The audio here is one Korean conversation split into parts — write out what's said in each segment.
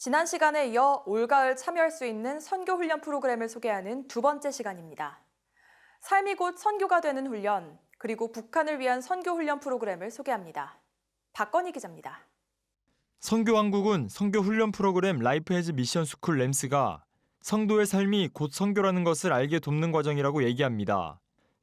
지난 시간에 이어 올가을 참여할 수 있는 선교 훈련 프로그램을 소개하는 두 번째 시간입니다. 삶이 곧 선교가 되는 훈련, 그리고 북한을 위한 선교 훈련 프로그램을 소개합니다. 박건희 기자입니다. 선교왕국은 선교 훈련 프로그램 라이프 해즈 미션 스쿨 램스가 성도의 삶이 곧 선교라는 것을 알게 돕는 과정이라고 얘기합니다.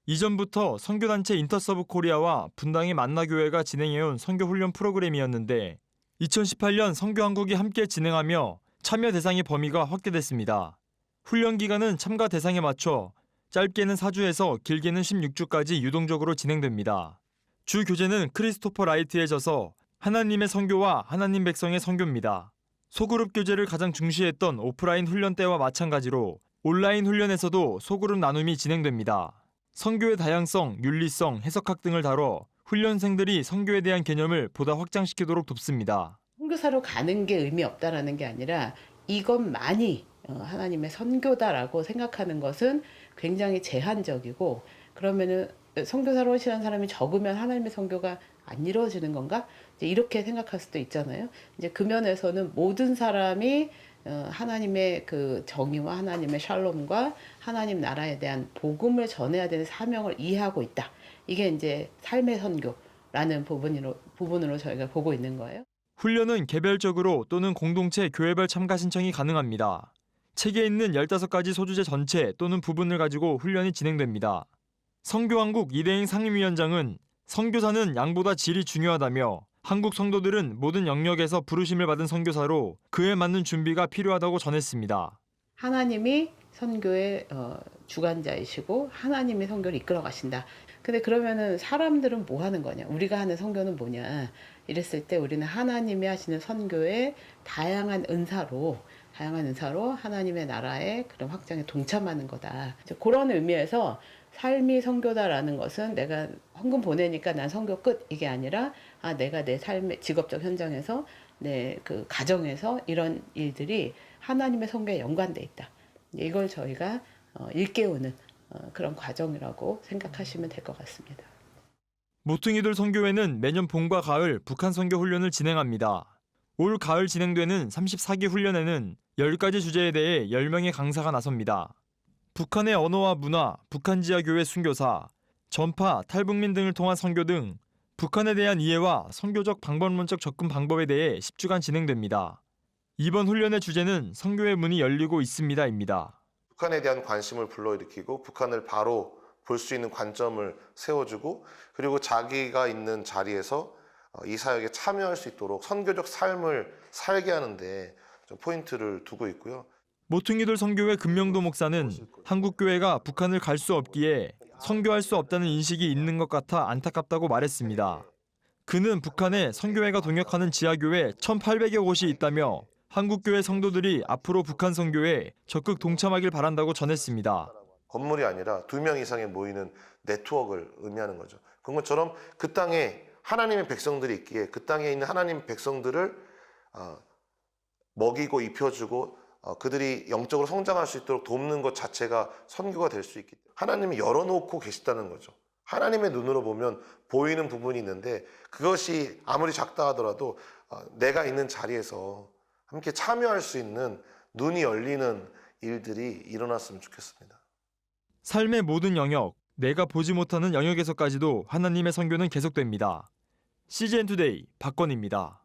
이전부터 선교단체 인터서브 코리아와 분당의 만나교회가 진행해온 선교 훈련 프로그램이었는데 2018년 선교왕국이 함께 진행하며 참여 대상의 범위가 확대됐습니다. 훈련 기간은 참가 대상에 맞춰 짧게는 4주에서 길게는 16주까지 유동적으로 진행됩니다. 주 교재는 크리스토퍼 라이트의 저서 하나님의 선교와 하나님 백성의 선교입니다. 소그룹 교재를 가장 중시했던 오프라인 훈련 때와 마찬가지로 온라인 훈련에서도 소그룹 나눔이 진행됩니다. 선교의 다양성, 윤리성, 해석학 등을 다뤄 훈련생들이 선교에 대한 개념을 보다 확장시키도록 돕습니다. 선교사로 가는 게 의미 없다라는 게 아니라 이것만이 하나님의 선교다라고 생각하는 것은 굉장히 제한적이고, 그러면은 선교사로 오시는 사람이 적으면 하나님의 선교가 안 이루어지는 건가? 이제 이렇게 생각할 수도 있잖아요. 이제 그 면에서는 모든 사람이 하나님의 그 정의와 하나님의 샬롬과 하나님 나라에 대한 복음을 전해야 되는 사명을 이해하고 있다. 이게 이제 삶의 선교라는 부분으로 저희가 보고 있는 거예요. 훈련은 개별적으로 또는 공동체 교회별 참가 신청이 가능합니다. 책에 있는 15가지 소주제 전체 또는 부분을 가지고 훈련이 진행됩니다. 선교왕국 이대행 상임위원장은 선교사는 양보다 질이 중요하다며 한국 성도들은 모든 영역에서 부르심을 받은 선교사로 그에 맞는 준비가 필요하다고 전했습니다. 하나님이 선교의 주관자이시고 하나님이 선교를 이끌어 가신다. 근데 그러면은 사람들은 뭐 하는 거냐? 우리가 하는 선교는 뭐냐? 이랬을 때 우리는 하나님이 하시는 선교의 다양한 은사로 하나님의 나라의 그런 확장에 동참하는 거다. 그런 의미에서 삶이 선교다라는 것은 내가 헌금 보내니까 난 선교 끝, 이게 아니라 내가 내 삶의 직업적 현장에서 내 그 가정에서 이런 일들이 하나님의 선교에 연관돼 있다. 이걸 저희가 일깨우는 그런 과정이라고 생각하시면 될 것 같습니다. 모퉁이돌 선교회는 매년 봄과 가을 북한 선교 훈련을 진행합니다. 올 가을 진행되는 34기 훈련에는 10가지 주제에 대해 10명의 강사가 나섭니다. 북한의 언어와 문화, 북한 지하 교회 순교사, 전파, 탈북민 등을 통한 선교 등 북한에 대한 이해와 선교적 방법론적 접근 방법에 대해 10주간 진행됩니다. 이번 훈련의 주제는 선교의 문이 열리고 있습니다입니다. 북한에 대한 관심을 불러일으키고 북한을 바로 볼 수 있는 관점을 세워주고, 그리고 자기가 있는 자리에서 이 사역에 참여할 수 있도록 선교적 삶을 살게 하는데 좀 포인트를 두고 있고요. 모퉁이돌 선교회 금명도 목사는 한국 교회가 북한을 갈 수 없기에 선교할 수 없다는 인식이 있는 것 같아 안타깝다고 말했습니다. 그는 북한에 선교회가 동역하는 지하교회 1,800여 곳이 있다며 한국교회 성도들이 앞으로 북한 선교에 적극 동참하길 바란다고 전했습니다. 건물이 아니라 2명 이상이 모이는 네트워크를 의미하는 거죠. 그런 것처럼 그 땅에 하나님의 백성들이 있기에 그 땅에 있는 하나님 백성들을 먹이고 입혀주고 그들이 영적으로 성장할 수 있도록 돕는 것 자체가 선교가 될 수 있기 때문에 하나님이 열어놓고 계시다는 거죠. 하나님의 눈으로 보면 보이는 부분이 있는데 그것이 아무리 작다 하더라도 내가 있는 자리에서 함께 참여할 수 있는 눈이 열리는 일들이 일어났으면 좋겠습니다. 삶의 모든 영역, 내가 보지 못하는 영역에서까지도 하나님의 선교는 계속됩니다. CGN 투데이 박건희입니다.